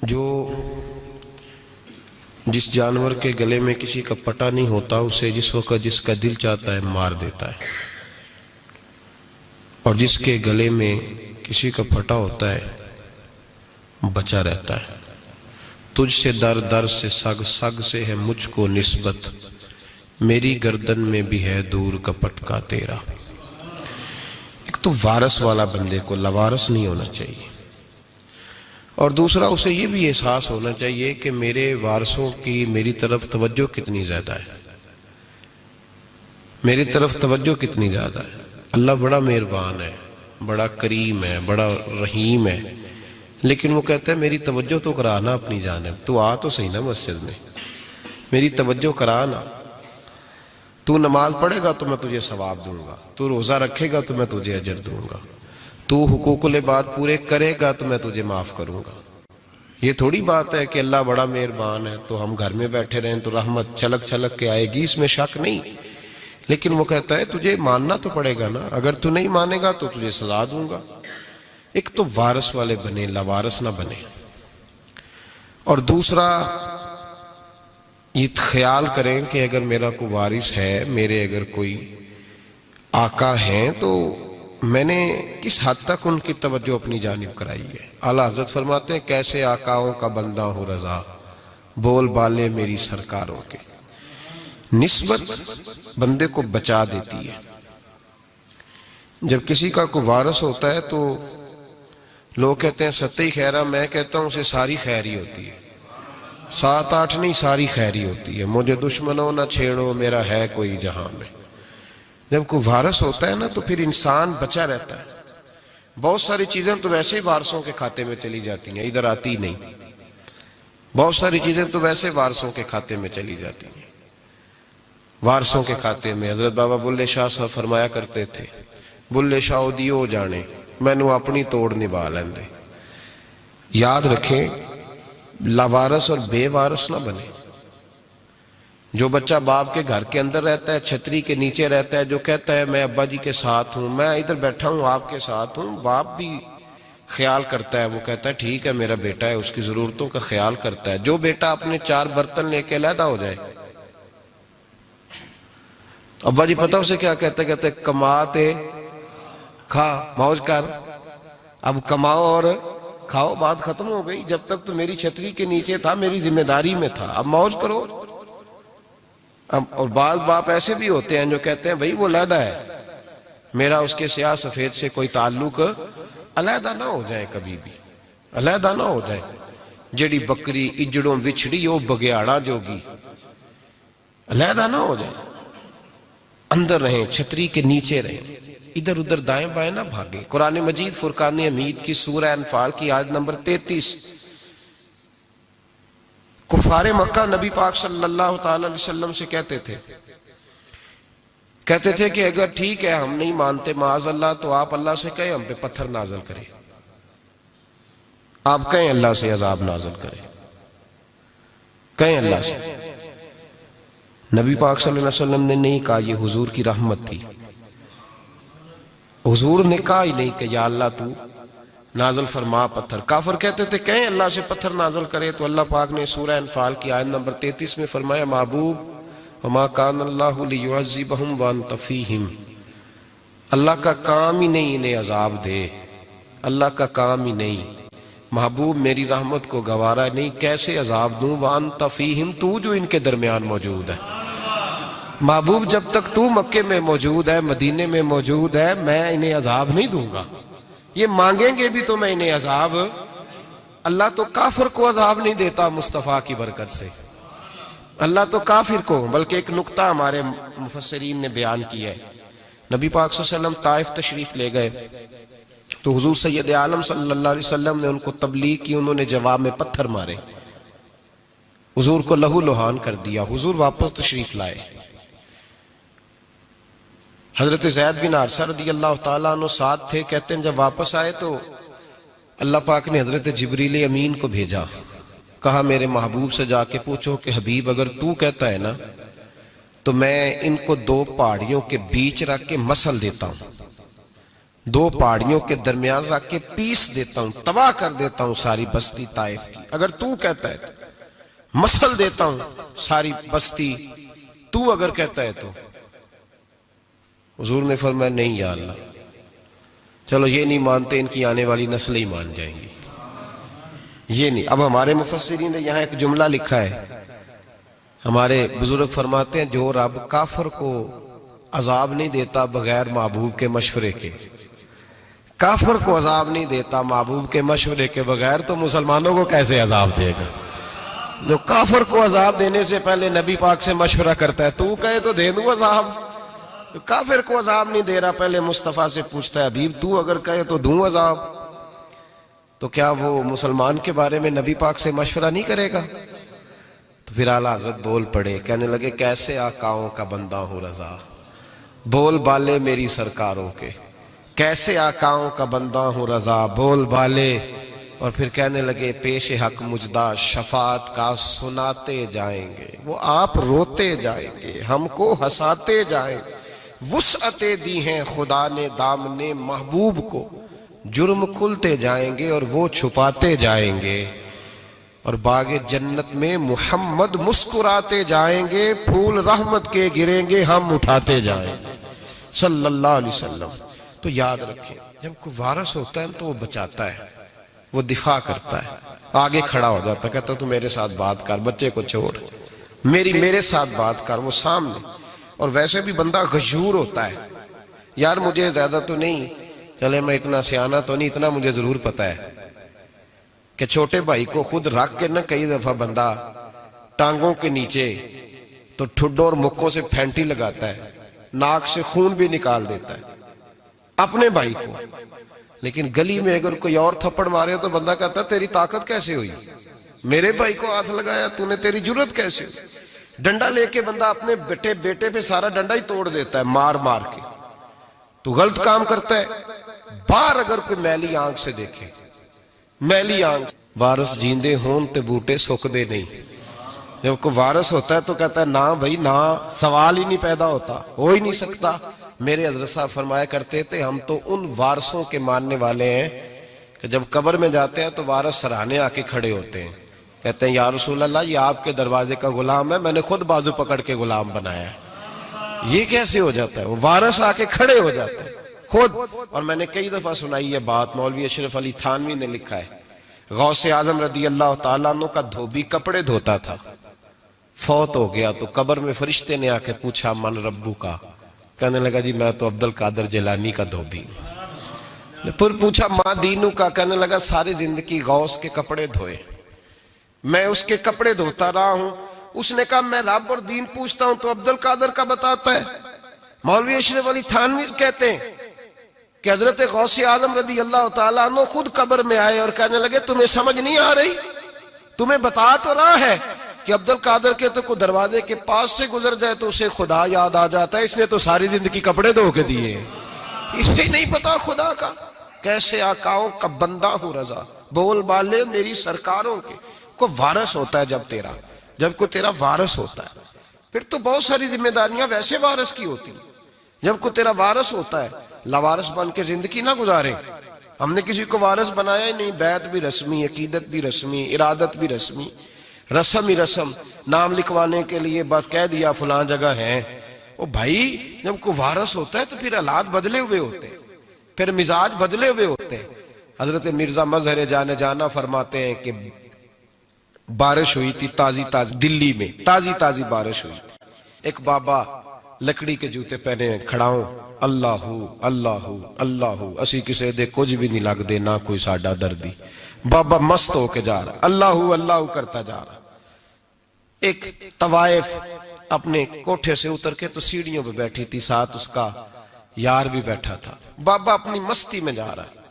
جو جس جانور کے گلے میں کسی کا پٹا نہیں ہوتا اسے جس وقت جس کا دل چاہتا ہے مار دیتا ہے، اور جس کے گلے میں کسی کا پھٹا ہوتا ہے بچا رہتا ہے۔ تجھ سے در در سے سگ سگ سے ہے مجھ کو نسبت، میری گردن میں بھی ہے دور کا پٹکا تیرا۔ ایک تو وارث والا بندے کو لوارث نہیں ہونا چاہیے، اور دوسرا اسے یہ بھی احساس ہونا چاہیے کہ میرے وارثوں کی میری طرف توجہ کتنی زیادہ ہے، میری طرف توجہ کتنی زیادہ ہے۔ اللہ بڑا مہربان ہے، بڑا کریم ہے، بڑا رحیم ہے، لیکن وہ کہتا ہے میری توجہ تو کرانا اپنی جانب، تو آ تو صحیح نا مسجد میں، میری توجہ کرانا، تو نماز پڑھے گا تو میں تجھے ثواب دوں گا، تو روزہ رکھے گا تو میں تجھے اجر دوں گا، تو حقوق العباد پورے کرے گا تو میں تجھے معاف کروں گا۔ یہ تھوڑی بات ہے کہ اللہ بڑا مہربان ہے تو ہم گھر میں بیٹھے رہیں تو رحمت چھلک چھلک کے آئے گی، اس میں شک نہیں، لیکن وہ کہتا ہے تجھے ماننا تو پڑے گا نا، اگر تو نہیں مانے گا تو تجھے سزا دوں گا۔ ایک تو وارث والے بنے، لوارث نہ بنے، اور دوسرا یہ خیال کریں کہ اگر میرا کوئی وارث ہے، میرے اگر کوئی آقا ہیں، تو میں نے کس حد تک ان کی توجہ اپنی جانب کرائی ہے۔ اعلیٰ حضرت فرماتے ہیں کیسے آقاؤں کا بندہ ہوں رضا، بول بالے میری سرکاروں کے۔ نسبت بندے کو بچا دیتی ہے۔ جب کسی کا کوئی وارث ہوتا ہے تو لوگ کہتے ہیں ستّی خیرہ، میں کہتا ہوں اسے ساری خیر ہی ہوتی ہے، 7-8 نہیں، ساری خیر ہی ہوتی ہے۔ مجھے دشمنوں نہ چھیڑو، میرا ہے کوئی جہاں میں۔ جب کوئی وارث ہوتا ہے نا تو پھر انسان بچا رہتا ہے۔ بہت ساری چیزیں تو ویسے ہی وارثوں کے کھاتے میں چلی جاتی ہیں، ادھر آتی نہیں۔ بہت ساری چیزیں تو ویسے وارثوں کے کھاتے میں چلی جاتی ہیں۔ وارثوں کے کھاتے میں حضرت بابا بلے شاہ صاحب فرمایا کرتے تھے، بلے شاہ دیو جانے مینوں اپنی توڑ نبھا لیندے۔ یاد رکھیں لاوارث اور بے وارث نہ بنے۔ جو بچہ باپ کے گھر کے اندر رہتا ہے، چھتری کے نیچے رہتا ہے، جو کہتا ہے میں ابا جی کے ساتھ ہوں، میں ادھر بیٹھا ہوں آپ کے ساتھ ہوں، باپ بھی خیال کرتا ہے، وہ کہتا ہے ٹھیک ہے میرا بیٹا ہے، اس کی ضرورتوں کا خیال کرتا ہے۔ جو بیٹا اپنے 4 برتن لے کے علیحدہ ہو جائے، ابا جی پتہ اسے کیا کہتے کہتے کماتے کھا موج کر، اب کماؤ اور کھاؤ، بات ختم ہو گئی۔ جب تک تو میری چھتری کے نیچے تھا، میری ذمہ داری میں تھا، اب موج کرو۔ اور بعض باپ ایسے بھی ہوتے ہیں جو کہتے ہیں بھئی وہ علیحدہ ہے، میرا اس کے سیاہ سفید سے کوئی تعلق، علیحدہ نہ ہو جائے، کبھی بھی علیحدہ نہ ہو جائے۔ جڑی بکری اجڑوں وچھڑی وہ بگیاڑا جوگی، علیحدہ نہ ہو جائے، اندر رہیں، چھتری کے نیچے رہیں، ادھر ادھر دائیں بائیں نہ بھاگیں۔ قرآن مجید فرقان حمید کی سورہ انفال کی آیت نمبر 33، کفار مکہ نبی پاک صلی اللہ تعالی علیہ وسلم سے کہتے تھے کہ اگر ٹھیک ہے ہم نہیں مانتے معاذ اللہ، تو آپ اللہ سے کہیں ہم پہ پتھر نازل کریں، آپ کہیں اللہ سے عذاب نازل کریں، کہیں اللہ سے۔ نبی پاک صلی اللہ علیہ وسلم نے نہیں کہا، یہ حضور کی رحمت تھی، حضور نے کہا ہی نہیں کہ یا اللہ تو نازل فرما پتھر۔ کافر کہتے تھے کہیں اللہ سے پتھر نازل کرے، تو اللہ پاک نے سورہ انفال کی آیت نمبر 33 میں فرمایا محبوب وما کان اللہ لیعذبہم وانت فیہم، اللہ کا کام ہی نہیں انہیں عذاب دے، اللہ کا کام ہی نہیں۔ محبوب میری رحمت کو گوارا نہیں، کیسے عذاب دوں، وانت فیہم، تو جو ان کے درمیان موجود ہے۔ محبوب جب تک تو مکے میں موجود ہے، مدینے میں موجود ہے، میں انہیں عذاب نہیں دوں گا، یہ مانگیں گے بھی تو میں انہیں عذاب۔ اللہ تو کافر کو عذاب نہیں دیتا مصطفیٰ کی برکت سے، اللہ تو کافر کو۔ بلکہ ایک نکتہ ہمارے مفسرین نے بیان کیا ہے، نبی پاک صلی اللہ علیہ وسلم طائف تشریف لے گئے تو حضور سید عالم صلی اللہ علیہ وسلم نے ان کو تبلیغ کی، انہوں نے جواب میں پتھر مارے، حضور کو لہو لہان کر دیا، حضور واپس تشریف لائے۔ حضرت زید بن حارثہ رضی اللہ تعالیٰ عنہ ساتھ تھے، کہتے ہیں جب واپس آئے تو اللہ پاک نے حضرت جبریل امین کو بھیجا، کہا میرے محبوب سے جا کے پوچھو کہ حبیب اگر تو کہتا ہے نا تو میں ان کو 2 پہاڑیوں کے بیچ رکھ کے مسل دیتا ہوں، دو پہاڑیوں کے درمیان رکھ کے پیس دیتا ہوں، تباہ کر دیتا ہوں ساری بستی طائف کی۔ اگر تو کہتا ہے مسل دیتا ہوں ساری بستی، تو اگر کہتا ہے تو۔ حضور نے فرمایا نہیں یا اللہ، چلو یہ نہیں مانتے، ان کی آنے والی نسلیں ہی مان جائیں گی، یہ نہیں۔ اب ہمارے مفسرین نے یہاں ایک جملہ لکھا ہے، ہمارے بزرگ فرماتے ہیں جو رب کافر کو عذاب نہیں دیتا بغیر محبوب کے مشورے کے، کافر کو عذاب نہیں دیتا محبوب کے مشورے کے بغیر، تو مسلمانوں کو کیسے عذاب دے گا؟ جو کافر کو عذاب دینے سے پہلے نبی پاک سے مشورہ کرتا ہے، تو کہے تو دے دوں عذاب، کافر کو عذاب نہیں دے رہا پہلے مصطفیٰ سے پوچھتا ہے حبیب تو اگر کہے تو دوں عذاب، تو کیا وہ مسلمان کے بارے میں نبی پاک سے مشورہ نہیں کرے گا؟ تو پھر اعلیٰ حضرت بول پڑے، کہنے لگے کیسے آقاؤں کا بندہ ہوں رضا، بول بالے میری سرکاروں کے، کیسے آقاؤں کا بندہ ہوں رضا، بول بالے۔ اور پھر کہنے لگے پیش حق مجدہ شفاعت کا سناتے جائیں گے، وہ آپ روتے جائیں گے، ہم کو ہنساتے جائیں گے، وسعتیں دی ہیں خدا نے دامن محبوب کو، جرم کھلتے جائیں گے اور وہ چھپاتے جائیں گے، اور باغ جنت میں محمد مسکراتے جائیں گے، پھول رحمت کے گریں گے، ہم اٹھاتے جائیں گے صلی اللہ علیہ وسلم۔ تو یاد رکھیں جب کوئی وارث ہوتا ہے تو وہ بچاتا ہے، وہ دفاع کرتا ہے، آگے کھڑا ہو جاتا ہے، کہتا تو میرے ساتھ بات کر، بچے کو چھوڑ، میرے ساتھ بات کر، وہ سامنے۔ اور ویسے بھی بندہ غیور ہوتا ہے، یار مجھے زیادہ تو نہیں، چلے میں اتنا سیانہ تو نہیں، اتنا مجھے ضرور پتہ ہے کہ چھوٹے بھائی کو خود رکھ کے نہ کئی دفعہ بندہ ٹانگوں کے نیچے تو ٹھڈوں اور مکوں سے پھینٹی لگاتا ہے، ناک سے خون بھی نکال دیتا ہے اپنے بھائی کو، لیکن گلی میں اگر کوئی اور تھپڑ مارے تو بندہ کہتا ہے تیری طاقت کیسے ہوئی، میرے بھائی کو ہاتھ لگایا تو نے، تیری جرت کیسے ہوئی؟ ڈنڈا لے کے بندہ اپنے بیٹے پہ سارا ڈنڈا ہی توڑ دیتا ہے مار مار کے، تو غلط کام کرتا ہے۔ باہر اگر کوئی میلی آنکھ سے دیکھے، میلی آنکھ، وارث جیندے ہون تے بوٹے سکدے نہیں، جب کوئی وارث ہوتا ہے تو کہتا ہے نہ بھائی نہ، سوال ہی نہیں پیدا ہوتا، ہو ہی نہیں سکتا۔ میرے حضرت صاحب فرمایا کرتے تھے ہم تو ان وارثوں کے ماننے والے ہیں کہ جب قبر میں جاتے ہیں تو وارث سراہنے آ کے کھڑے ہوتے ہیں، کہتے ہیں یا رسول اللہ یہ آپ کے دروازے کا غلام ہے، میں نے خود بازو پکڑ کے غلام بنایا ہے۔ یہ کیسے ہو جاتا ہے؟ وہ وارث آ کے کھڑے ہو جاتے ہیں خود۔ اور میں نے کئی دفعہ سنائی یہ بات، مولوی اشرف علی تھانوی نے لکھا ہے، غوث اعظم رضی اللہ تعالیٰ عنہ کا دھوبی کپڑے دھوتا تھا، فوت ہو گیا تو قبر میں فرشتے نے آ کے پوچھا من ربو کا، کہنے لگا جی میں تو عبد القادر جیلانی کا دھوبی ہوں۔ پھر پوچھا ماں دینو کا، کہنے لگا ساری زندگی غوث کے کپڑے دھوئے، میں اس کے کپڑے دھوتا رہا ہوں۔ اس نے کہا میں رب اور دین پوچھتا ہوں تو عبد القادر کا بتاتا ہے۔ مولوی اشرف علی تھانوی کہتے ہیں کہ حضرت غوث اعظم رضی اللہ تعالیٰ عنہ خود قبر میں آئے اور کہنے لگے تمہیں سمجھ نہیں آ رہی، تمہیں بتا تو رہا ہے کہ عبد القادر کے تو کوئی دروازے کے پاس سے گزر جائے تو اسے خدا یاد آ جاتا ہے، اس نے تو ساری زندگی کپڑے دھو کے دیے، اسے نہیں پتا خدا کا۔ کیسے آقاؤں کا بندہ ہوں رضا، بول بالے میری سرکاروں کے۔ کوئی وارث ہوتا ہے جب کوئی تیرا وارث ہوتا ہے، پھر تو بہت ساری ذمہ داریاں ویسے وارث کی ہوتی ہیں۔ جب کوئی تیرا وارث ہوتا ہے، لاوارث بن کے زندگی نہ گزارے۔ ہم نے کسی کو وارث بنایا ہی نہیں، بیعت بھی رسمی، عقیدت بھی رسمی، ارادت بھی رسمی، رسم ہی رسم، نام لکھوانے کے لیے بس کہہ دیا فلاں جگہ ہے۔ او بھائی جب کوئی وارث ہوتا ہے تو پھر حالات بدلے ہوئے ہوتے ہیں، پھر مزاج بدلے ہوئے ہوتے ہیں۔ حضرت مرزا مظہر جانا فرماتے ہیں کہ بارش ہوئی تھی تازی دلی میں تازی بارش ہوئی تھی، ایک بابا لکڑی کے جوتے پہنے کھڑا ہوں، اللہ اللہ اللہ اسی کسے دے کچھ بھی نہیں لگ دے نہ کوئی ساڈا دردی۔ بابا مست ہو کے جا رہا، اللہ اللہ کرتا جا رہا۔ ایک طوائف اپنے کوٹھے سے اتر کے تو سیڑھیوں پہ بیٹھی تھی، ساتھ اس کا یار بھی بیٹھا تھا۔ بابا اپنی مستی میں جا رہا ہے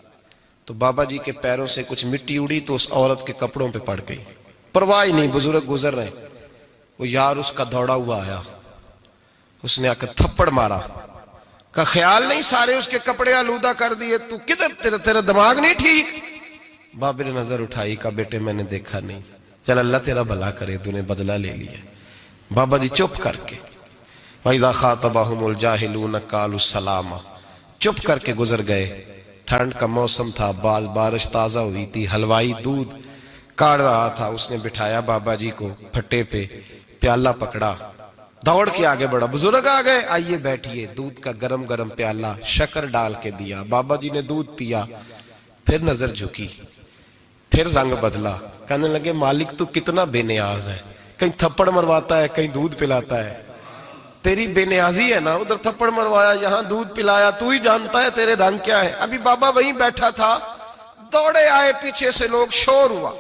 تو بابا جی کے پیروں سے کچھ مٹی اڑی تو اس عورت کے کپڑوں پہ پڑ گئی، پرواہ نہیں، بزرگ گزر رہے، وہ یار اس کا دوڑا ہوا آیا، اس نے آ کے تھپڑ مارا، کا خیال نہیں سارے اس کے کپڑے آلودہ کر دیے، تو کدھر تیرا دماغ نہیں ٹھیک؟ بابا نے نظر اٹھائی، کہا بیٹے میں نے دیکھا نہیں، چل اللہ تیرا بھلا کرے، تو نے بدلہ لے لیا۔ بابا جی چپ کر کے، وَإِذَا خَاطَبَهُمُ الْجَاهِلُونَ قَالُوا سَلَامًا، چپ کر کے گزر گئے. ٹھنڈ کا موسم تھا, بارش تازہ ہوئی تھی, حلوائی دودھ کاڑ رہا تھا. اس نے بٹھایا بابا جی کو پھٹے پہ, پیالہ پکڑا, دوڑ کے آگے بڑھا. بزرگ آ گئے, آئیے بیٹھیے. دودھ کا گرم گرم پیالہ شکر ڈال کے دیا. بابا جی نے دودھ پیا, پھر نظر جھکی, پھر رنگ بدلا. کہنے لگے مالک تو کتنا بے نیاز ہے, کہیں تھپڑ مرواتا ہے, کہیں دودھ پلاتا ہے. تیری بے نیازی ہے نا, ادھر تھپڑ مروایا, یہاں دودھ پلایا, تو ہی جانتا ہے تیرے رنگ کیا ہے. ابھی بابا وہیں بیٹھا تھا, دوڑے آئے پیچھے سے لوگ, شور ہوا.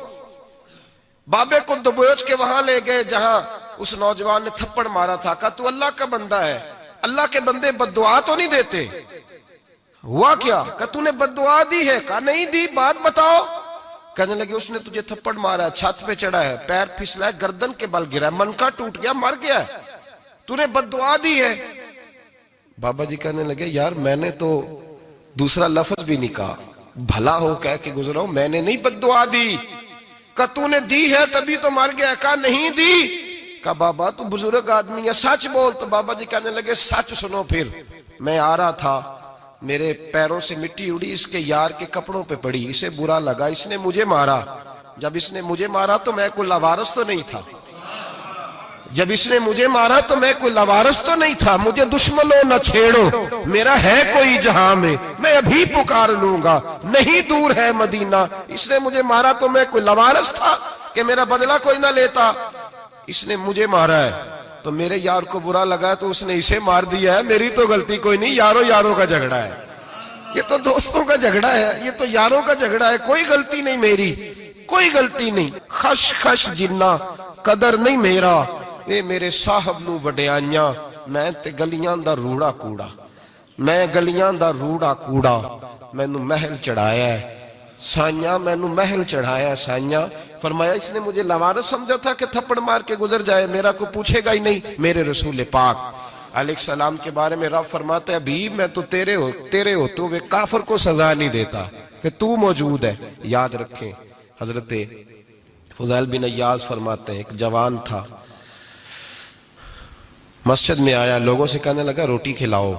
بابے کو دبوچ کے وہاں لے گئے جہاں اس نوجوان نے تھپڑ مارا تھا. کہا تو اللہ کا بندہ ہے, اللہ کے بندے بد دعا تو نہیں دیتے. ہوا کیا؟ کہا تو نے بد دعا دی ہے. کہا نہیں دی, بات بتاؤ. کہنے لگے اس نے تجھے تھپڑ مارا ہے, چھت پہ چڑھا ہے, پیر پھسلا ہے, گردن کے بل گرا ہے, من کا ٹوٹ گیا, مر گیا ہے, تو نے بد دعا دی ہے. بابا جی کہنے لگے یار میں نے تو دوسرا لفظ بھی نہیں کہا, بھلا ہو کہہ کے گزرا ہوں, میں نے نہیں بد دعا دی. کہ تو نے دی ہے تبھی تو مر گیا. کہا نہیں دی. کہا بابا تو بزرگ آدمی ہے, سچ بول. تو بابا جی کہنے لگے سچ سنو. پھر میں آ رہا تھا, میرے پیروں سے مٹی اڑی, اس کے یار کے کپڑوں پہ پڑی, اسے برا لگا, اس نے مجھے مارا. جب اس نے مجھے مارا تو میں کوئی لاوارث تو نہیں تھا. جب اس نے مجھے مارا تو میں کوئی لاوارث تو نہیں تھا. مجھے دشمنوں نہ چھیڑو, میرا ہے کوئی جہاں میں ابھی پکار لوں گا, نہیں دور ہے مدینہ. اس نے مجھے مارا تو میں کوئی لاوارث تھا کہ میرا بدلہ کوئی نہ لیتا. اس نے مجھے مارا ہے تو میرے یار کو برا لگا تو اس نے اسے مار دیا ہے, میری تو غلطی کوئی نہیں. یاروں کا جھگڑا ہے, یہ تو دوستوں کا جھگڑا ہے, یہ تو یاروں کا جھگڑا ہے, کوئی غلطی نہیں میری, کوئی غلطی نہیں. خش خش جنہ قدر نہیں میرا, اے میرے صاحب نو وڈیاں, میں تے گلیاں دا روڑا کوڑا, میں گلیاں دا روڑا کوڑا. مینوں محل چڑھایا ہے سائیاں, مینوں محل چڑھایا ہے سائیاں. فرمایا اس نے مجھے لوارث سمجھا تھا کہ تھپڑ مار کے گزر جائے, میرا کو پوچھے گا ہی نہیں. میرے رسول پاک علیہ السلام کے بارے میں رب فرماتا ہے ابھی میں تو تیرے ہوتے ہوئے کافر کو سزا نہیں دیتا کہ تو موجود ہے. یاد رکھیں حضرت فضیل بن عیاض فرماتے ہیں ایک جوان تھا, مسجد میں آیا, لوگوں سے کہنے لگا روٹی کھلاؤ.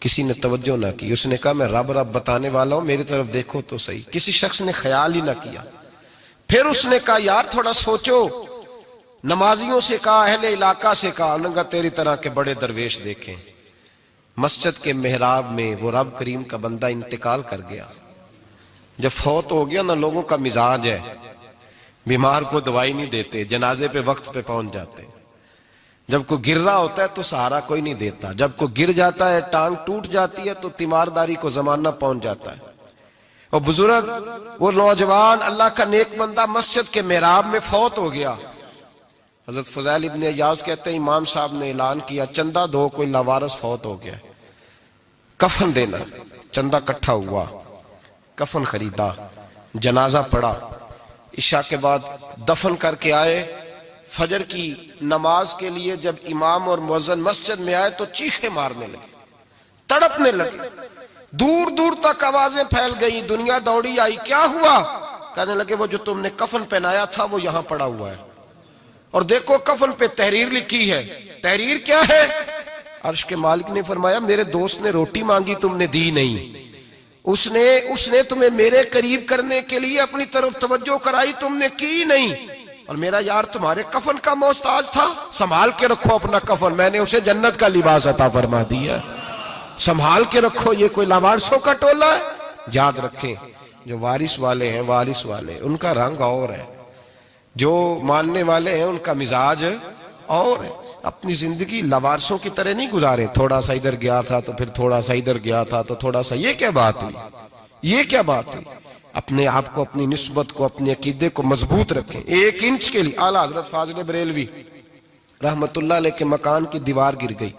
کسی نے توجہ نہ کی. اس نے کہا میں رب بتانے والا ہوں, میری طرف دیکھو تو صحیح. کسی شخص نے خیال ہی نہ کیا. پھر اس نے کہا یار تھوڑا سوچو. نمازیوں سے کہا, اہل علاقہ سے کہا, انہوں نے کہا تیری طرح کے بڑے درویش دیکھیں. مسجد کے محراب میں وہ رب کریم کا بندہ انتقال کر گیا. جب فوت ہو گیا نا, لوگوں کا مزاج ہے, بیمار کو دوائی نہیں دیتے, جنازے پہ وقت پہ پہنچ جاتے. جب کوئی گر رہا ہوتا ہے تو سہارا کوئی نہیں دیتا, جب کوئی گر جاتا ہے ٹانگ ٹوٹ جاتی ہے تو تیمارداری کو زمانہ پہنچ جاتا ہے. اور بزرگ وہ نوجوان اللہ کا نیک بندہ مسجد کے محراب میں فوت ہو گیا. حضرت فضیل ابن عیاض کہتے ہیں امام صاحب نے اعلان کیا چندہ دو, کوئی لاوارث فوت ہو گیا, کفن دینا. چندہ کٹھا ہوا, کفن خریدا, جنازہ پڑا. عشاء کے بعد دفن کر کے آئے. فجر کی نماز کے لیے جب امام اور مؤذن مسجد میں آئے تو چیخیں مارنے لگے, تڑپنے لگے, دور دور تک آوازیں پھیل گئی. دنیا دوڑی آئی, کیا ہوا؟ کہنے لگے وہ جو تم نے کفن پہنایا تھا وہ یہاں پڑا ہوا ہے, اور دیکھو کفن پہ تحریر لکھی ہے. تحریر کیا ہے؟ عرش کے مالک نے فرمایا میرے دوست نے روٹی مانگی, تم نے دی نہیں. اس نے تمہیں میرے قریب کرنے کے لیے اپنی طرف توجہ کرائی, تم نے کی نہیں. اور میرا یار تمہارے کفن کا محتاج تھا, سنبھال کے رکھو اپنا کفن, میں نے اسے جنت کا لباس عطا فرما دیا, سنبھال کے رکھو. یہ کوئی لاوارثوں کا ٹولہ ہے؟ یاد رکھیں جو وارث والے ہیں, وارث والے ان کا رنگ اور ہے, جو ماننے والے ہیں ان کا مزاج اور ہے. اپنی زندگی لاوارثوں کی طرح نہیں گزارے, تھوڑا سا ادھر گیا تھا تو پھر تھوڑا سا ادھر گیا تھا تو تھوڑا سا. یہ کیا بات ہوئی, یہ کیا بات ہوئی؟ اپنے آپ کو, اپنی نسبت کو, اپنے عقیدے کو مضبوط رکھیں. 1 انچ کے لیے اعلیٰ حضرت فاضل بریلوی رحمت اللہ علیہ کے مکان کی دیوار گر گئی.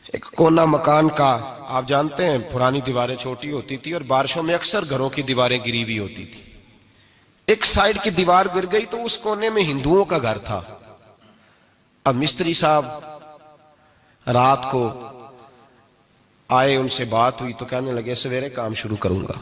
ایک کونا مکان کا, آپ جانتے ہیں پرانی دیواریں چھوٹی ہوتی تھی اور بارشوں میں اکثر گھروں کی دیواریں گری ہوئی ہوتی تھی. ایک سائیڈ کی دیوار گر گئی تو اس کونے میں ہندوؤں کا گھر تھا. اب مستری صاحب رات کو آئے, ان سے بات ہوئی تو کہنے لگے سویرے کام شروع کروں گا.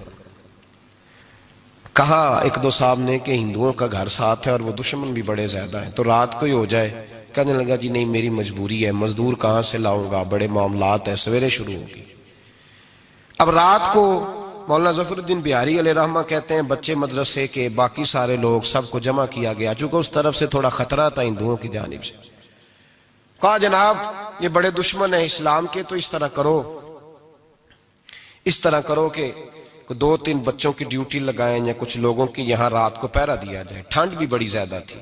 کہا 1-2 صاحب نے کہ ہندوؤں کا گھر ساتھ ہے اور وہ دشمن بھی بڑے زیادہ ہیں, تو رات کو ہی ہو جائے. کہنے لگا جی نہیں میری مجبوری ہے، مزدور کہاں سے لاؤں گا، بڑے معاملات ہیں، سویرے شروع ہوگی۔ اب رات کو مولانا ظفر الدین بہاری علیہ رحمہ کہتے ہیں بچے مدرسے کے باقی سارے لوگ سب کو جمع کیا گیا، چونکہ اس طرف سے تھوڑا خطرہ تھا ہندوؤں کی جانب سے۔ کہا جناب یہ بڑے دشمن ہیں اسلام کے، تو اس طرح کرو کہ 2-3 بچوں کی ڈیوٹی لگائیں یا کچھ لوگوں کی یہاں رات کو پہرا دیا جائے۔ ٹھنڈ بھی بڑی زیادہ تھی،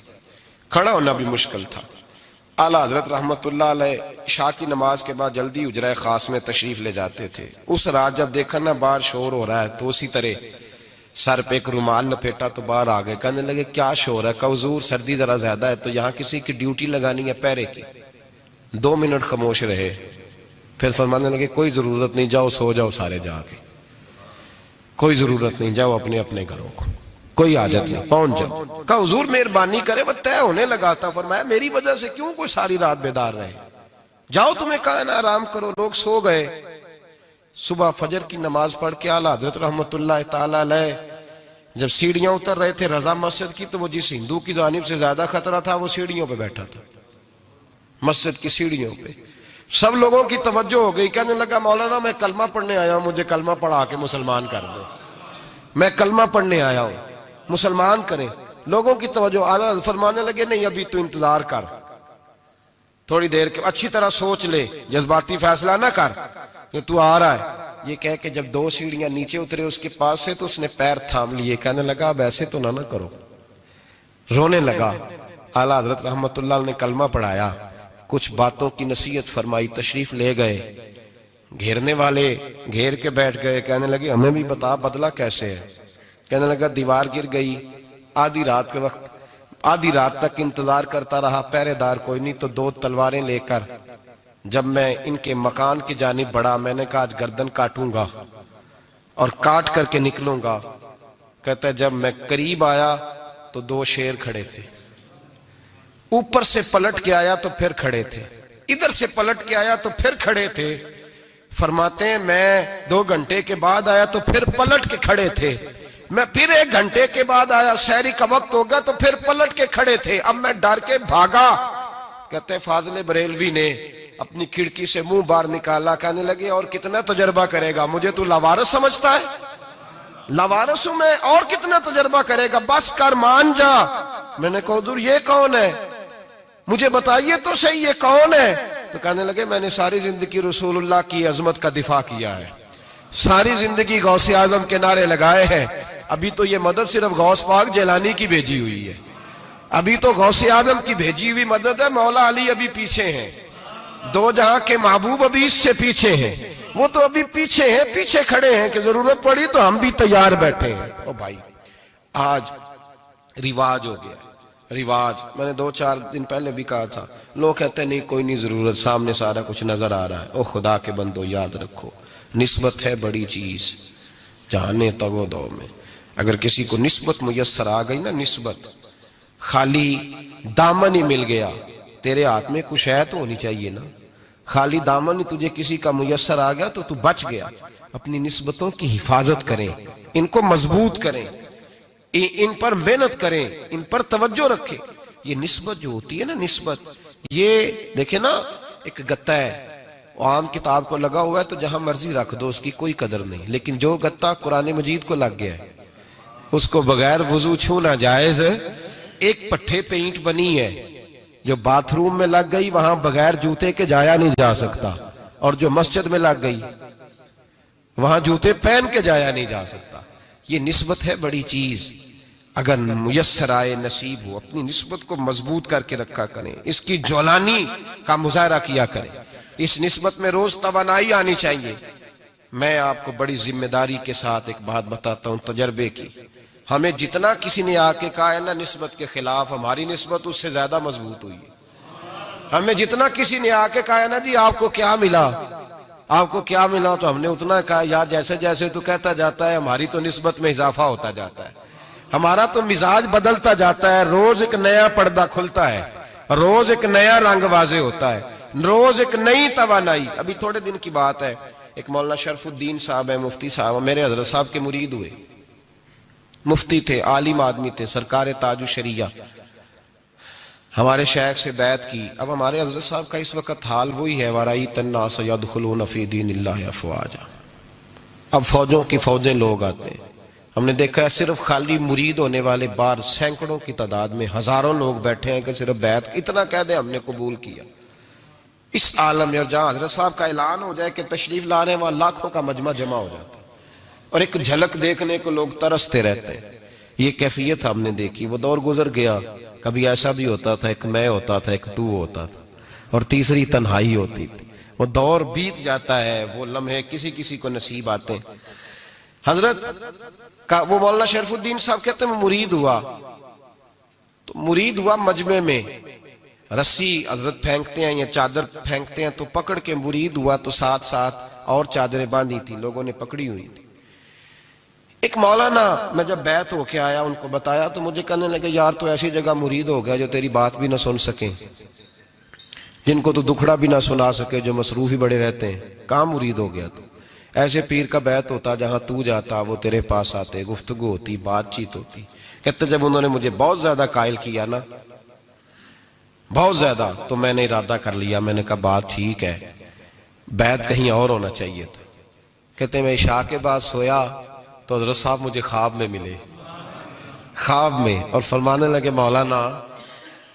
کھڑا ہونا بھی مشکل تھا۔ اعلیٰ حضرت رحمت اللہ علیہ عشاء کی نماز کے بعد جلدی حجرہ خاص میں تشریف لے جاتے تھے۔ اس رات جب دیکھا نا باہر شور ہو رہا ہے تو اسی طرح سر پہ ایک رومال لپیٹا تو باہر آ گئے، کہنے لگے کیا شور ہے؟ کہ حضور سردی ذرا زیادہ ہے تو یہاں کسی کی ڈیوٹی لگانی ہے پہرے کی۔ 2 منٹ خاموش رہے، پھر فرمانے لگے کوئی ضرورت نہیں، جاؤ سو جاؤ سارے جا کے، کوئی ضرورت نہیں، جاؤ اپنے اپنے گھروں کو، کوئی حاجت نہیں، پہنچ جاؤ۔ کہا حضور مہربانی کرے، وہ طے ہونے لگا تھا۔ فرمایا میری وجہ سے کیوں کوئی ساری رات بیدار رہے، جاؤ تمہیں کہا نا آرام کرو۔ لوگ سو گئے۔ صبح فجر کی نماز پڑھ کے اعلیٰ حضرت رحمت اللہ تعالی علیہ جب سیڑھیاں اتر رہے تھے رضا مسجد کی، تو وہ جس ہندو کی جانب سے زیادہ خطرہ تھا وہ سیڑھیوں پہ بیٹھا تھا، مسجد کی سیڑھیوں پہ۔ سب لوگوں کی توجہ ہو گئی، کہنے لگا مولانا میں کلمہ پڑھنے آیا ہوں، مجھے کلمہ پڑھا کے مسلمان کر دو، میں کلمہ پڑھنے آیا ہوں، مسلمان کریں۔ لوگوں کی توجہ، اعلیٰ فرمانے لگے نہیں ابھی تو انتظار کر، تھوڑی دیر کے اچھی طرح سوچ لے، جذباتی فیصلہ نہ کر کہ تو آ رہا ہے۔ یہ کہہ کے جب 2 سیڑھیاں نیچے اترے اس کے پاس سے تو اس نے پیر تھام لیے، کہنے لگا اب ایسے تو نہ کرو، رونے لگا۔ اعلیٰ حضرت رحمت اللہ نے کلمہ پڑھایا، کچھ باتوں کی نصیحت فرمائی، تشریف لے گئے۔ گھیرنے والے گھیر کے بیٹھ گئے، کہنے لگے ہمیں بھی بتا بدلہ کیسے ہے۔ کہنے لگا دیوار گر گئی، آدھی رات کے وقت، آدھی رات تک انتظار کرتا رہا، پہرے دار کوئی نہیں، تو 2 تلواریں لے کر جب میں ان کے مکان کی جانب بڑھا، میں نے کہا آج گردن کاٹوں گا اور کاٹ کر کے نکلوں گا۔ کہتا ہے جب میں قریب آیا تو 2 شیر کھڑے تھے، اوپر سے پلٹ کے آیا تو پھر کھڑے تھے، ادھر سے پلٹ کے آیا تو پھر کھڑے تھے۔ فرماتے ہیں میں 2 گھنٹے کے بعد آیا تو پھر پلٹ کے کھڑے تھے، میں پھر 1 گھنٹے کے بعد آیا، سحری کا وقت ہو گیا تو پھر پلٹ کے کھڑے تھے۔ اب میں ڈر کے بھاگا۔ کہتے ہیں فاضل بریلوی نے اپنی کھڑکی سے منہ باہر نکالا، کہنے لگے اور کتنا تجربہ کرے گا، مجھے تو لاوارث سمجھتا ہے، لاوارث ہوں میں، اور کتنا تجربہ کرے گا، بس کر مان جا۔ میں نے کہا حضور یہ کون ہے، مجھے بتائیے تو صحیح یہ کون ہے۔ تو کہنے لگے میں نے ساری زندگی رسول اللہ کی عظمت کا دفاع کیا ہے، ساری زندگی غوث اعظم کے نعرے لگائے ہیں، ابھی تو یہ مدد صرف غوث پاک جیلانی کی بھیجی ہوئی ہے، ابھی تو غوث اعظم کی بھیجی ہوئی مدد ہے، مولا علی ابھی پیچھے ہیں، 2 جہاں کے محبوب ابھی اس سے پیچھے ہیں، وہ تو ابھی پیچھے ہیں، پیچھے کھڑے ہیں کہ ضرورت پڑی تو ہم بھی تیار بیٹھے ہیں۔ او بھائی آج رواج ہو گیا، رواج، میں نے 2-4 دن پہلے بھی کہا تھا، لوگ کہتے ہیں نہیں کوئی نہیں ضرورت، سامنے سارا کچھ نظر آ رہا ہے۔ او خدا کے بندو یاد رکھو نسبت ہے بڑی چیز، جانے تگو دو میں اگر کسی کو نسبت میسر آ گئی نا، نسبت، خالی دامن ہی مل گیا، تیرے ہاتھ میں کچھ ہے تو ہونی چاہیے نا، خالی دامن ہی تجھے کسی کا میسر آ گیا تو بچ گیا۔ اپنی نسبتوں کی حفاظت کریں، ان کو مضبوط کریں، ان پر محنت کریں، ان پر توجہ رکھیں۔ یہ نسبت جو ہوتی ہے نا، نسبت، یہ دیکھیں نا ایک گتا ہے، عام کتاب کو لگا ہوا ہے تو جہاں مرضی رکھ دو، اس کی کوئی قدر نہیں، لیکن جو گتا قرآن مجید کو لگ گیا ہے اس کو بغیر وضو چھونا جائز ہے۔ ایک پٹھے پہ اینٹ بنی ہے جو باتھ روم میں لگ گئی، وہاں بغیر جوتے کے جایا نہیں جا سکتا، اور جو مسجد میں لگ گئی وہاں جوتے پہن کے جایا نہیں جا سکتا۔ یہ نسبت ہے بڑی چیز، اگر میسر آئے نصیب ہو، اپنی نسبت کو مضبوط کر کے رکھا کریں، اس کی جولانی کا مظاہرہ کیا کریں، اس نسبت میں روز توانائی آنی چاہیے۔ میں آپ کو بڑی ذمہ داری کے ساتھ ایک بات بتاتا ہوں تجربے کی، ہمیں جتنا کسی نے آ کے کہا ہے نا نسبت کے خلاف، ہماری نسبت اس سے زیادہ مضبوط ہوئی ہے۔ ہمیں جتنا کسی نے آ کے کہا ہے نا جی آپ کو کیا ملا، آپ کو کیا ملا، تو ہم نے اتنا کہا یار جیسے جیسے تو کہتا جاتا ہے ہماری تو نسبت میں اضافہ ہوتا جاتا ہے، ہمارا تو مزاج بدلتا جاتا ہے، روز ایک نیا پردہ کھلتا ہے، روز ایک نیا رنگ واضح ہوتا ہے، روز ایک نئی توانائی۔ ابھی تھوڑے دن کی بات ہے، ایک مولانا شرف الدین صاحب ہے، مفتی صاحب، میرے حضرت صاحب کے مرید ہوئے، مفتی تھے، عالم آدمی تھے، سرکار تاج الشریعہ، ہمارے شیخ سے بیعت کی. اب ہمارے حضرت صاحب کا اس وقت حال وہی ہے وَرَأَيْتَ النَّاسَ يَدْخُلُونَ فِي دِينِ اللَّهِ أَفْوَاجًا. اب فوجوں کی فوجیں لوگ آتے ہیں. ہم نے دیکھا ہے صرف خالی مرید ہونے والے بار سینکڑوں کی تعداد میں ہزاروں لوگ بیٹھے ہیں کہ صرف بیعت اتنا کہہ دیں ہم نے قبول کیا. اس عالم میں اور جہاں حضرت صاحب کا اعلان ہو جائے کہ تشریف لا رہے ہیں وہاں لاکھوں کا مجمع جمع ہو جاتا ہے اور ایک جھلک دیکھنے کو لوگ ترستے رہتے ہیں. یہ کیفیت ہم نے دیکھی. وہ دور گزر گیا. کبھی ایسا بھی ہوتا تھا ایک میں ہوتا تھا ایک تو ہوتا تھا اور تیسری تنہائی ہوتی تھی. وہ دور بیت جاتا ہے. وہ لمحے کسی کسی کو نصیب آتے ہیں. حضرت کا وہ مولانا شریف الدین صاحب کہتے ہیں مرید ہوا تو مرید ہوا مجمع میں رسی حضرت پھینکتے ہیں یا چادر پھینکتے ہیں تو پکڑ کے مرید ہوا تو ساتھ ساتھ اور چادریں باندھی تھی لوگوں نے پکڑی ہوئی تھی. ایک مولانا میں جب بیعت ہو کے آیا ان کو بتایا تو مجھے کہنے لگے یار تو ایسی جگہ مرید ہو گیا جو تیری بات بھی نہ سن سکیں, جن کو تو دکھڑا بھی نہ سنا سکے, جو مصروف ہی بڑے رہتے ہیں. کہاں مرید ہو گیا تو؟ ایسے پیر کا بیعت ہوتا جہاں تو جاتا وہ تیرے پاس آتے, گفتگو ہوتی, بات چیت ہوتی. کہتے جب انہوں نے مجھے بہت زیادہ قائل کیا نا بہت زیادہ تو میں نے ارادہ کر لیا. میں نے کہا بات ٹھیک ہے بیعت کہیں اور ہونا چاہیے تھا. کہتے میں عشاء کے بعد سویا تو حضرت صاحب مجھے خواب میں ملے, خواب میں, اور فرمانے لگے مولانا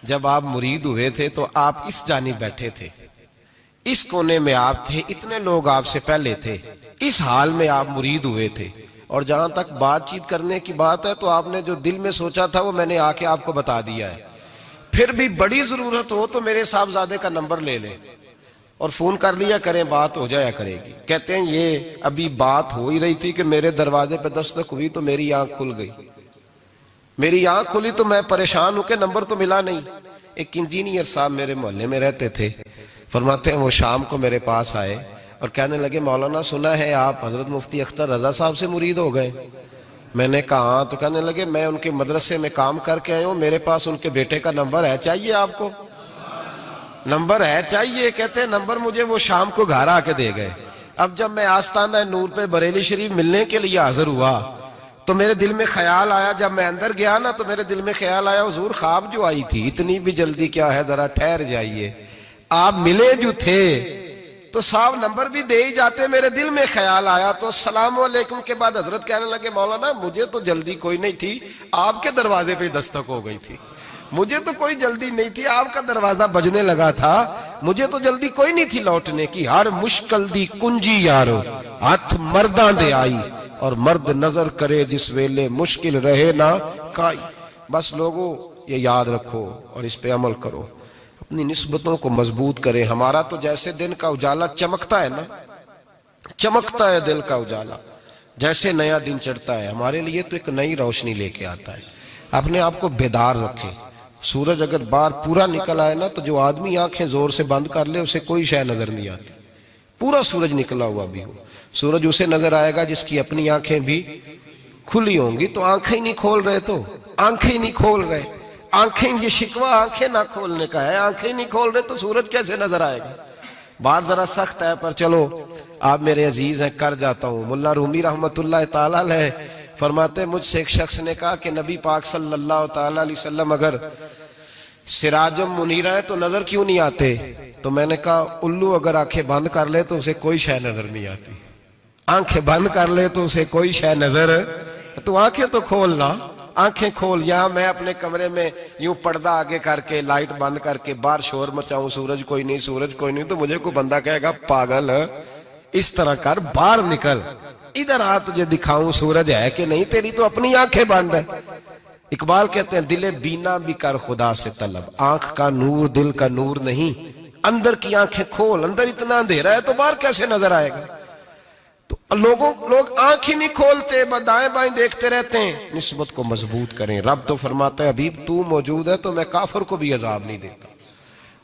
جب آپ مرید ہوئے تھے تو آپ اس جانب بیٹھے تھے, اس کونے میں آپ تھے, اتنے لوگ آپ سے پہلے تھے, اس حال میں آپ مرید ہوئے تھے, اور جہاں تک بات چیت کرنے کی بات ہے تو آپ نے جو دل میں سوچا تھا وہ میں نے آ کے آپ کو بتا دیا ہے. پھر بھی بڑی ضرورت ہو تو میرے صاحبزادے کا نمبر لے لیں اور فون کر لیا کریں, بات ہو جایا کرے گی. کہتے ہیں یہ ابھی بات ہو ہی رہی تھی کہ میرے دروازے پہ دستک ہوئی تو میری آنکھ کھل گئی. میری آنکھ کھلی تو میں پریشان ہوں کہ نمبر تو ملا نہیں. ایک انجینئر صاحب میرے محلے میں رہتے تھے, فرماتے ہیں وہ شام کو میرے پاس آئے اور کہنے لگے مولانا سنا ہے آپ حضرت مفتی اختر رضا صاحب سے مرید ہو گئے. میں نے کہا ہاں. تو کہنے لگے میں ان کے مدرسے میں کام کر کے آئے ہوں, میرے پاس ان کے بیٹے کا نمبر ہے, چاہیے آپ کو؟ نمبر ہے چاہیے. کہتے ہیں نمبر مجھے وہ شام کو گھر آ کے دے گئے. اب جب میں آستانہ نور پہ بریلی شریف ملنے کے لیے حاضر ہوا تو میرے دل میں خیال آیا, جب میں اندر گیا نا تو میرے دل میں خیال آیا حضور خواب جو آئی تھی اتنی بھی جلدی کیا ہے, ذرا ٹھہر جائیے. آپ ملے جو تھے تو صاحب نمبر بھی دے ہی جاتے. میرے دل میں خیال آیا تو السلام علیکم کے بعد حضرت کہنے لگے مولانا مجھے تو جلدی کوئی نہیں تھی, آپ کے دروازے پہ دستک ہو گئی تھی. مجھے تو کوئی جلدی نہیں تھی, آپ کا دروازہ بجنے لگا تھا, مجھے تو جلدی کوئی نہیں تھی لوٹنے کی. ہر مشکل دی کنجی یارو ہاتھ مرداں دے آئی, اور مرد نظر کرے جس ویلے مشکل رہے نہ کائی. بس لوگوں یہ یاد رکھو اور اس پہ عمل کرو, اپنی نسبتوں کو مضبوط کریں. ہمارا تو جیسے دن کا اجالا چمکتا ہے نا, چمکتا ہے دل کا اجالا, جیسے نیا دن چڑھتا ہے ہمارے لیے تو ایک نئی روشنی لے کے آتا ہے. اپنے آپ کو بیدار رکھیں. سورج اگر باہر پورا نکل آئے نا تو جو آدمی آنکھیں زور سے بند کر لے اسے کوئی شے نظر نہیں آتی. پورا سورج نکلا ہوا بھی ہو, سورج اسے نظر آئے گا جس کی اپنی آنکھیں بھی کھلی ہوں گی. تو آنکھیں نہیں کھول رہے, تو آنکھیں نہیں کھول رہے, آنکھیں, یہ شکوہ آنکھیں نہ کھولنے کا ہے. آنکھیں نہیں کھول رہے تو سورج کیسے نظر آئے گا؟ بات ذرا سخت ہے پر چلو آپ میرے عزیز ہیں کر جاتا ہوں. ملا رومی رحمت اللہ تعالی علیہ فرماتے مجھ سے ایک شخص نے کہا کہ نبی پاک صلی اللہ تعالی علیہ وسلم اگر سراجم منیرہ ہے تو نظر کیوں نہیں آتے؟ تو میں نے کہا الو اگر آنکھیں بند کر لے تو اسے کوئی شے نظر نہیں آتی. آنکھیں بند کر لے تو اسے کوئی شے نظر, تو آنکھیں تو کھولنا, آنکھیں کھول. یہاں میں اپنے کمرے میں یوں پردہ آگے کر کے لائٹ بند کر کے باہر شور مچاؤں, سورج کوئی نہیں, سورج کوئی نہیں, تو مجھے کوئی بندہ کہے گا پاگل اس طرح کر, باہر نکل, ادھر آ تجھے دکھاؤں سورج ہے کہ نہیں, تیری تو اپنی آنکھیں بند ہے. اقبال کہتے ہیں دل بینا بھی کر خدا سے طلب, آنکھ کا نور دل کا نور نہیں, اندر کی آنکھیں کھول. اندر اتنا اندھیرا ہے تو باہر کیسے نظر آئے گا؟ تو لوگ آنکھ ہی نہیں کھولتے, دائیں بائیں دیکھتے رہتے ہیں. نسبت کو مضبوط کریں. رب تو فرماتا ہے حبیب تو موجود ہے تو میں کافر کو بھی عذاب نہیں دیتا.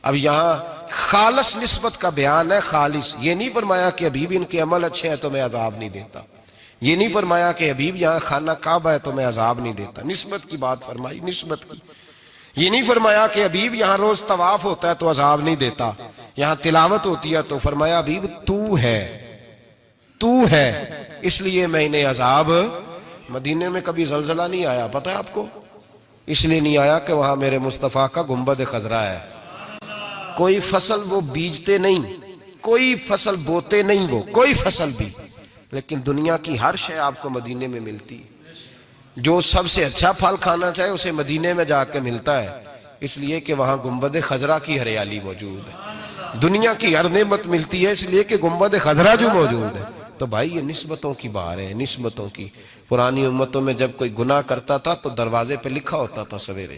اب یہاں خالص نسبت کا بیان ہے, خالص. یہ نہیں فرمایا کہ حبیب ان کے عمل اچھے ہیں تو میں عذاب نہیں دیتا. یہ نہیں فرمایا کہ حبیب یہاں خانہ کعبہ ہے تو میں عذاب نہیں دیتا. نسبت کی بات فرمائی, نسبت کی. یہ نہیں فرمایا کہ حبیب یہاں روز طواف ہوتا ہے تو عذاب نہیں دیتا. یہاں تلاوت ہوتی ہے تو فرمایا حبیب تو ہے, تو ہے, اس لیے میں انہیں عذاب. مدینے میں کبھی زلزلہ نہیں آیا, پتہ ہے آپ کو؟ اس لیے نہیں آیا کہ وہاں میرے مصطفیٰ کا گنبد خضرا ہے۔ کوئی فصل وہ بیجتے نہیں، کوئی فصل بوتے نہیں، وہ کوئی فصل بھی، لیکن دنیا کی ہر شے آپ کو مدینے میں ملتی ہے۔ جو سب سے اچھا پھل کھانا چاہے اسے مدینے میں جا کے ملتا ہے، اس لیے کہ وہاں گنبد خضرا کی ہریالی موجود ہے۔ دنیا کی ہر نعمت ملتی ہے اس لیے کہ گنبد خضرا جو موجود ہے۔ تو بھائی یہ نسبتوں کی بار ہے، نسبتوں کی۔ پرانی امتوں میں جب کوئی گناہ کرتا تھا تو دروازے پہ لکھا ہوتا تھا سویرے،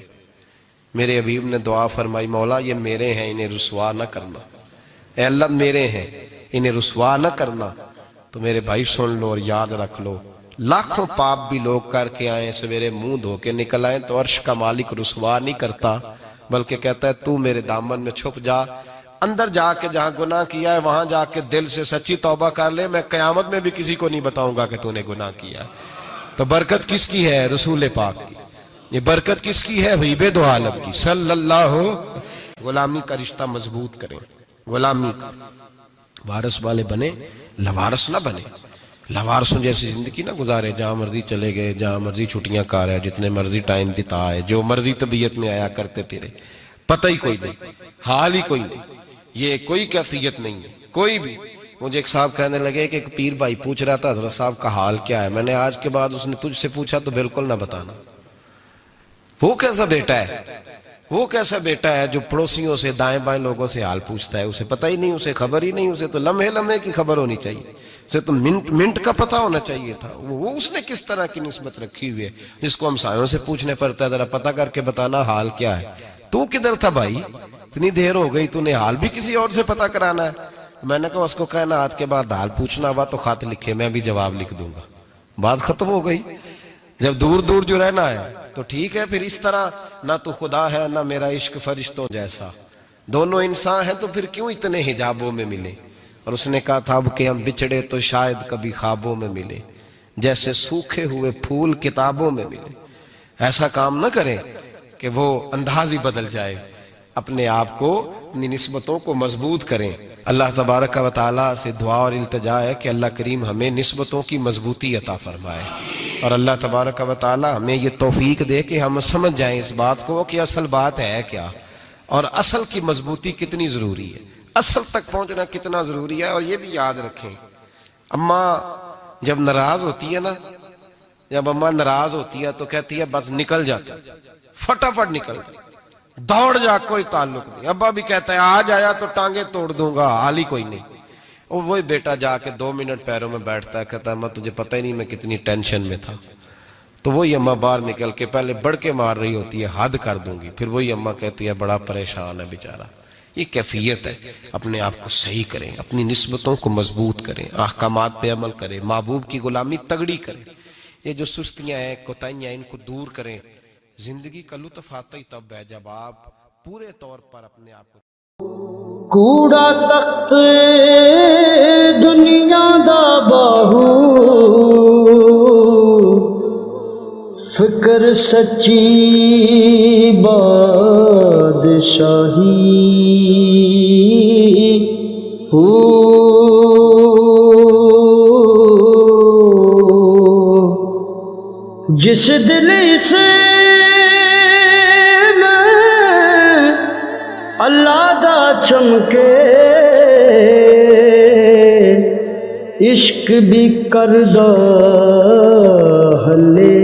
میرے حبیب نے دعا فرمائی، مولا یہ میرے ہیں انہیں رسوا نہ کرنا، اے اللہ میرے ہیں انہیں رسوا نہ کرنا۔ تو میرے بھائی سن لو اور یاد رکھ لو، لاکھوں پاپ بھی لوگ کر کے آئیں، سویرے منہ دھو کے نکل آئیں تو عرش کا مالک رسوا نہیں کرتا، بلکہ کہتا ہے تو میرے دامن میں چھپ جا، اندر جا کے جہاں گناہ کیا ہے وہاں جا کے دل سے سچی توبہ کر لے، میں قیامت میں بھی کسی کو نہیں بتاؤں گا کہ تو نے گناہ کیا۔ تو برکت کس کی ہے؟ رسول پاک کی۔ یہ برکت کس کی ہے؟ حبیب دو عالم کی صلی اللہ۔ غلامی کا رشتہ مضبوط کریں، غلامی کا وارث والے بنے، لوارث نہ بنے۔ لوارثوں جیسی زندگی نہ گزارے، جہاں مرضی چلے گئے، جہاں مرضی چھٹیاں کار ہے، جتنے مرضی ٹائم بتائے، جو مرضی طبیعت میں آیا کرتے پھرے، پتہ ہی کوئی نہیں، حال ہی کوئی نہیں، یہ کوئی کیفیت نہیں ہے کوئی بھی۔ مجھے ایک صاحب کہنے لگے کہ ایک پیر بھائی پوچھ رہا تھا حضرت صاحب کا حال کیا ہے، میں نے آج کے بعد اس نے تجھ سے پوچھا تو بالکل نہ بتانا۔ وہ کیسا بیٹا ہے، وہ کیسا بیٹا ہے جو پڑوسیوں سے دائیں بائیں لوگوں سے حال پوچھتا ہے، اسے پتہ ہی نہیں، اسے خبر ہی نہیں، اسے تو لمحے لمحے کی خبر ہونی چاہیے، اسے تو منٹ منٹ کا پتہ ہونا چاہیے تھا۔ وہ اس نے کس طرح کی نسبت رکھی ہوئی ہے جس کو ہم سایوں سے پوچھنے پڑتا ہے ذرا پتہ کر کے بتانا حال کیا ہے۔ تو کدھر تھا بھائی، اتنی دیر ہو گئی، تو نے حال بھی کسی اور سے پتہ کرانا ہے۔ میں نے کہا اس کو کہنا آج کے بعد حال پوچھنا ہوا تو خط لکھے، میں بھی جواب لکھ دوں گا، بات ختم ہو گئی۔ جب دور دور جو رہنا ہے تو ٹھیک ہے، پھر اس طرح نہ تو خدا ہے نہ میرا عشق فرشتوں جیسا، دونوں انسان ہیں تو پھر کیوں اتنے حجابوں میں ملے۔ اور اس نے کہا تھا اب کہ ہم بچھڑے تو شاید کبھی خوابوں میں ملے، جیسے سوکھے ہوئے پھول کتابوں میں ملے۔ ایسا کام نہ کریں کہ وہ انداز ہی بدل جائے، اپنے آپ کو، اپنی نسبتوں کو مضبوط کریں۔ اللہ تبارک و تعالیٰ سے دعا اور التجا ہے کہ اللہ کریم ہمیں نسبتوں کی مضبوطی عطا فرمائے، اور اللہ تبارک و تعالیٰ ہمیں یہ توفیق دے کہ ہم سمجھ جائیں اس بات کو کہ اصل بات ہے کیا، اور اصل کی مضبوطی کتنی ضروری ہے، اصل تک پہنچنا کتنا ضروری ہے۔ اور یہ بھی یاد رکھیں، اماں جب ناراض ہوتی ہے نا، جب اماں ناراض ہوتی ہے تو کہتی ہے بس نکل جاتا، فٹافٹ نکل جاتا، دوڑ جا، کوئی تعلق نہیں۔ ابا بھی کہتا ہے آج آیا تو ٹانگیں توڑ دوں گا، حال ہی کوئی نہیں۔ اور وہی بیٹا جا کے 2 منٹ پیروں میں بیٹھتا ہے، کہتا ہے اماں تجھے پتہ ہی نہیں میں کتنی ٹینشن میں تھا۔ تو وہی اماں باہر نکل کے پہلے بڑھ کے مار رہی ہوتی ہے حد کر دوں گی، پھر وہی اماں کہتی ہے بڑا پریشان ہے بیچارہ۔ یہ کیفیت ہے، اپنے آپ کو صحیح کریں، اپنی نسبتوں کو مضبوط کریں، احکامات پہ عمل کریں، محبوب کی غلامی تگڑی کریں۔ یہ جو سستیاں ہیں، کوتاہیاں، ان کو دور کریں۔ زندگی کا لطف آتا ہی تب ہے جب آپ پورے طور پر اپنے آپ کو کوڑا تخت دنیا دا باہو، فکر سچی بادشاہی ہو، جس دل سے اللہ دا چمکے، عشق بھی کردہ ہلے